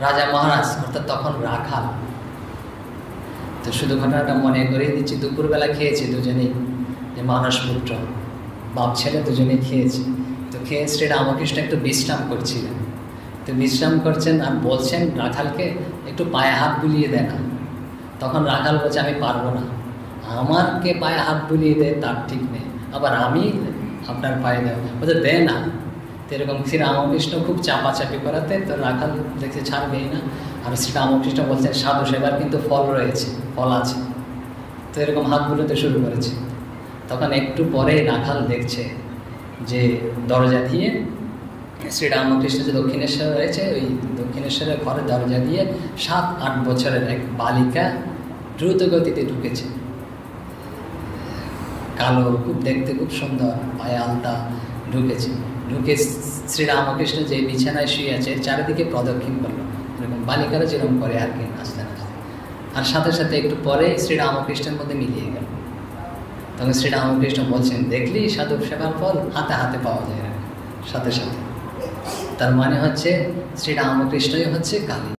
রাজা মহারাজ অর্থাৎ তখন রাখাল। তো শুধু ঘটনাটা মনে করিয়ে দিচ্ছি, দুপুরবেলা খেয়েছে দুজনেই, যে মানস পুত্র বাপ ছেলে দুজনেই খেয়েছে। তো খেয়ে শ্রী রামকৃষ্ণ একটু বিশ্রাম করছিলেন। তো বিশ্রাম করছেন আর বলছেন রাখালকে একটু পায়ে হাত বুলিয়ে দেয় না। তখন রাখাল বলছে আমি পারবো না, আমারকে পায়ে হাত বুলিয়ে দেয় তার ঠিক নেই, আবার আমি আপনার পায়ে দেব, বলছে দে না। তো এরকম শ্রী রামকৃষ্ণ খুব চাপাচাপি করাতে তো রাখাল দেখছে ছাড়বেই না। আর শ্রী রামকৃষ্ণ বলছেন সাধু সেবার কিন্তু ফল রয়েছে, ফল আছে। তো এরকম হাত বুলোতে শুরু করেছে। তখন একটু পরে রাখাল দেখছে যে দরজা দিয়ে শ্রী রামকৃষ্ণ যে দক্ষিণেশ্বর রয়েছে, ওই দক্ষিণেশ্বরের ঘরে দরজা দিয়ে 7-8 বছরের এক বালিকা দ্রুত গতিতে ঢুকেছে। কালো, খুব দেখতে খুব সুন্দর, পায়ে আলতা, ঢুকেছে। ঢুকে শ্রী রামকৃষ্ণ যে বিছানায় শুয়ে আছে চারিদিকে প্রদক্ষিণ করলো, এরকম বালিকারা যেরকম করে আর কি, নাচতে নাচতে। আর সাথে সাথে একটু পরে শ্রী রামকৃষ্ণের মধ্যে মিলিয়ে গেল। তখন শ্রী রামকৃষ্ণ বলছেন দেখলি সাধু সেবার ফল হাতে হাতে পাওয়া যায় না, সাথে সাথে। তার মানে হচ্ছে শ্রী রামকৃষ্ণই হচ্ছে কালী।